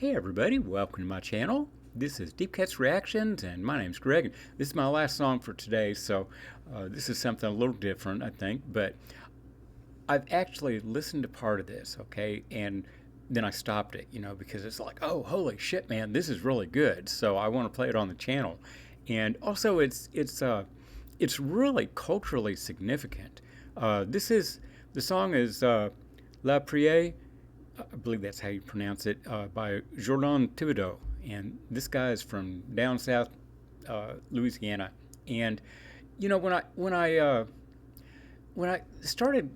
Hey everybody, welcome to my channel. This is Deep Cuts Reactions and my name's Greg. This is my last song for today, so this is something a little different, I think, but I've actually listened to part of this, okay, and then I stopped it, because it's like, oh, holy shit, man, this is really good, so I want to play it on the channel. And also it's really culturally significant. The song is La Priere, I believe that's how you pronounce it, by Jourdan Thibodeaux, and this guy is from down south Louisiana. And when I started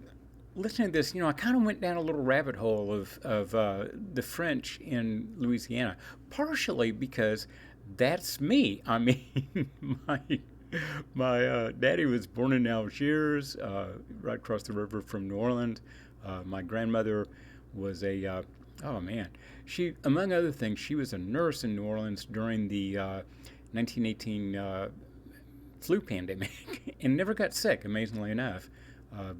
listening to this, I kind of went down a little rabbit hole of the French in Louisiana, partially because that's me. I mean, my daddy was born in Algiers, right across the river from New Orleans. My grandmother was she, among other things, she was a nurse in New Orleans during the 1918 flu pandemic and never got sick, amazingly enough.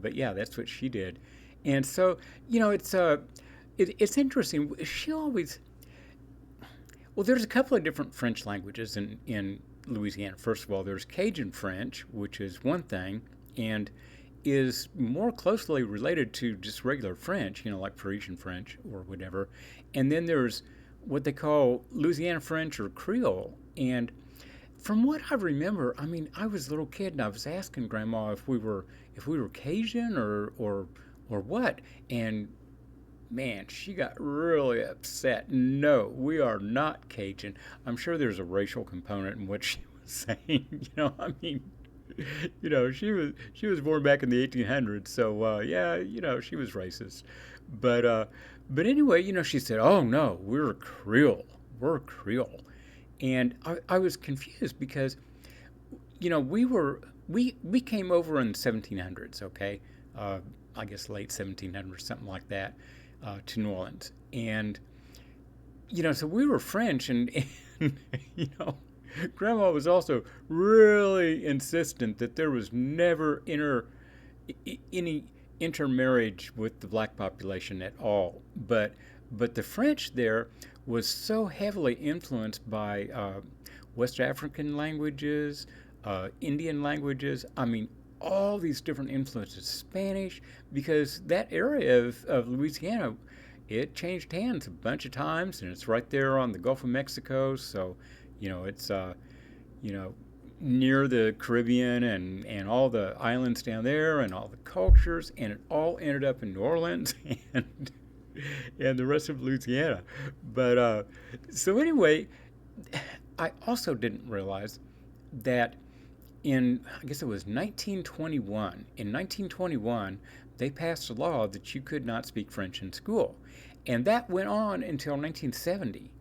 But yeah, that's what she did. And so, it's interesting. She always, well, there's a couple of different French languages in Louisiana. First of all, there's Cajun French, which is one thing, and is more closely related to just regular French, like Parisian French or whatever. And then there's what they call Louisiana French or Creole. And from what I remember, I mean, I was a little kid and I was asking Grandma if we were Cajun or what. And man, she got really upset. No, we are not Cajun. I'm sure there's a racial component in what she was saying. I mean, she was born back in the 1800s, so yeah, she was racist. But anyway, she said, "Oh no, we're Creole. We're Creole," and I was confused because, we came over in the 1700s, okay, I guess late 1700s, something like that, to New Orleans, and so we were French, and Grandma was also really insistent that there was never any intermarriage with the black population at all. But the French there was so heavily influenced by West African languages, Indian languages. I mean, all these different influences, Spanish, because that area of Louisiana, it changed hands a bunch of times, and it's right there on the Gulf of Mexico, so it's near the Caribbean and all the islands down there and all the cultures, and it all ended up in New Orleans and the rest of Louisiana. But so anyway, I also didn't realize that I guess it was 1921. In 1921, they passed a law that you could not speak French in school, and that went on until 1970.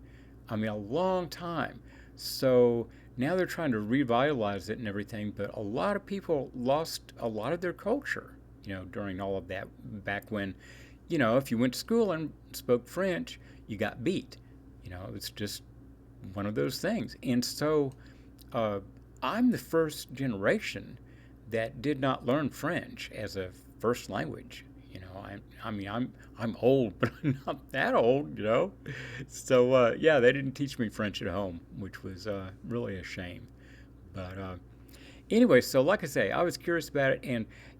I mean, a long time. So now they're trying to revitalize it and everything, but a lot of people lost a lot of their culture, during all of that, back when, if you went to school and spoke French, you got beat. It's just one of those things. And so I'm the first generation that did not learn French as a first language. I'm old, but I'm not that old, So, yeah, they didn't teach me French at home, which was really a shame. But anyway, so like I say, I was curious about it,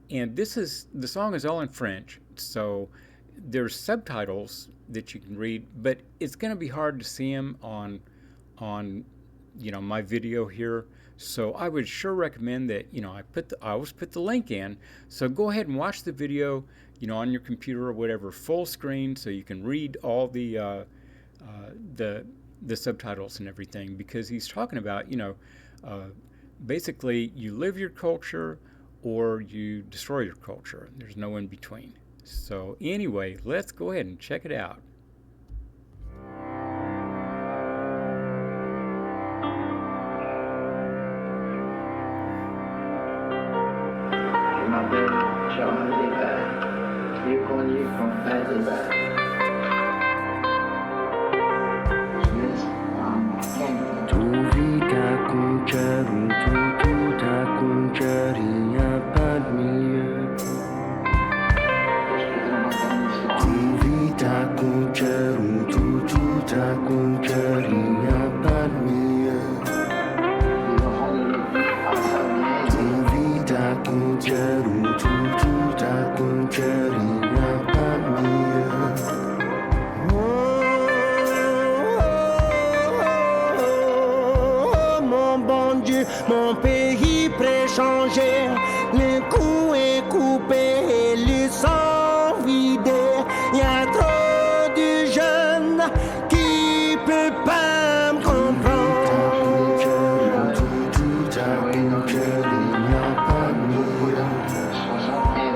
and the song is all in French, so there's subtitles that you can read, but it's going to be hard to see them on my video here. So I would sure recommend that, I always put the link in. So go ahead and watch the video, on your computer or whatever, full screen, so you can read all the subtitles and everything, because he's talking about, basically you live your culture or you destroy your culture. There's no in between. So anyway, let's go ahead and check it out. Tout vit à Mon bon Dieu, mon pays préchangé, le cou est coupé et le sang vidé. Il y a trop de jeunes qui peuvent pas me comprendre.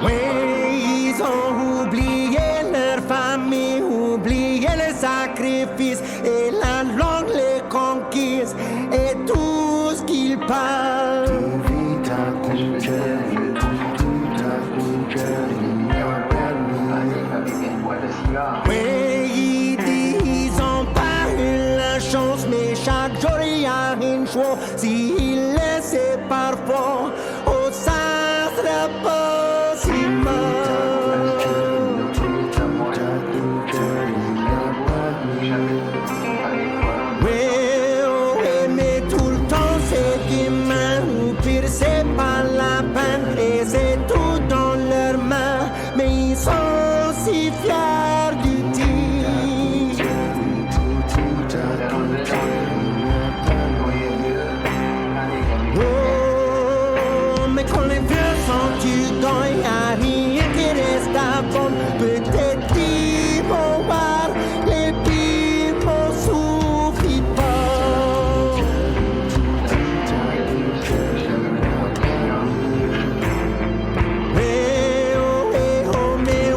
Oui, ils ont oublié leur famille, oublié le sacrifice et la langue les conquise et tout ce qu'ils parlent. Oui, ils ont pas eu la chance, mais chaque jour il y a une choix. S'ils laissaient parfois, oh ça serait pas si mal. Oui, mais tout le temps c'est humain, ou pire c'est pas la peine, et c'est tout dans leurs mains, mais ils sont si fiers du titre. Oh, mais quand les vieux sont dedans, y a rien qui reste à bon. Peut-être qu'ils vont voir les pires vont souffrir pas. Mais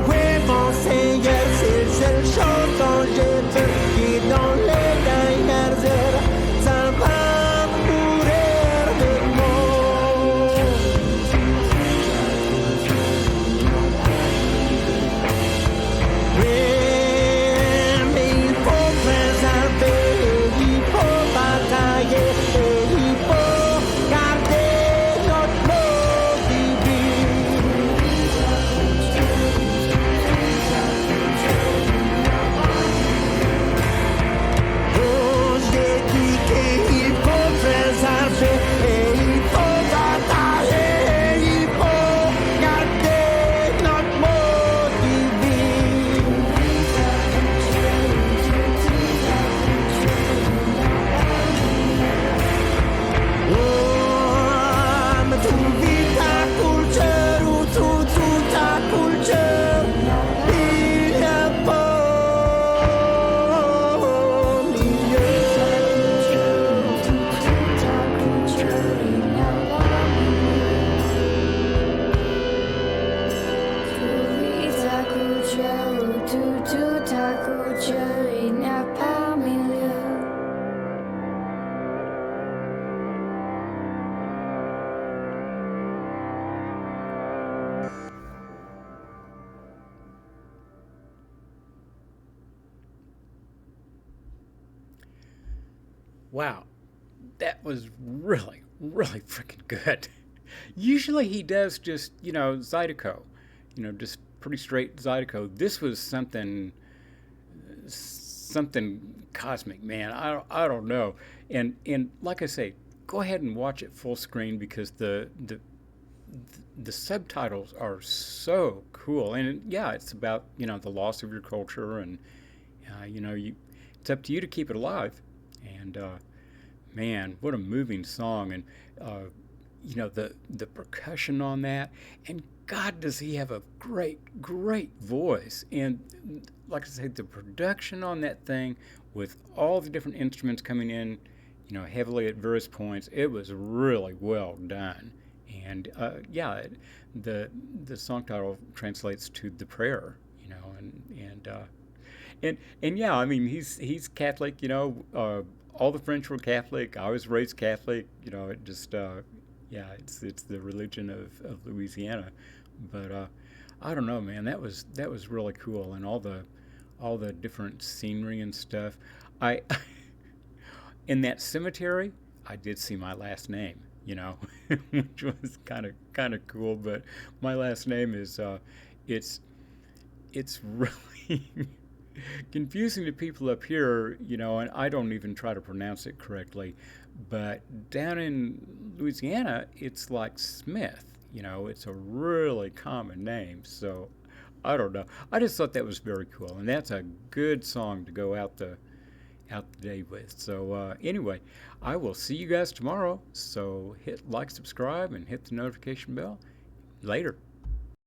oui, mon Seigneur, c'est la seule chose dont je veux. Et dans les dernières heures, ça va mourir de moi. Oui, mais il faut préserver, il faut batailler, et il faut garder notre mode de vie. Oh, j'ai dit qu'il faut préserver, et il faut batailler, et il faut garder notre mode de vie. Oh, mais tout vit ta culture, ou tout ta culture, il y a pas au milieu. Ta culture, ou toute ta culture, il n'y a pas milieu. Wow, that was really, really freaking good. Usually he does just, Zydeco, just pretty straight Zydeco. This was something cosmic, man. I don't know. And like I say, go ahead and watch it full screen because the subtitles are so cool. And yeah, it's about, the loss of your culture and it's up to you to keep it alive. And man, what a moving song! And the percussion on that, and God, does he have a great, great voice! And like I said, the production on that thing with all the different instruments coming in, heavily at various points, it was really well done. And the song title translates to the prayer, and yeah, I mean he's Catholic, all the French were Catholic. I was raised Catholic, it just it's the religion of Louisiana. But I don't know, man, that was really cool, and all the different scenery and stuff. I in that cemetery, I did see my last name, which was kind of cool. But my last name is it's really confusing to people up here, and I don't even try to pronounce it correctly. But down in Louisiana, it's like Smith. It's a really common name. So I don't know. I just thought that was very cool, and that's a good song to go out the day with. So anyway, I will see you guys tomorrow. So hit like, subscribe, and hit the notification bell. Later.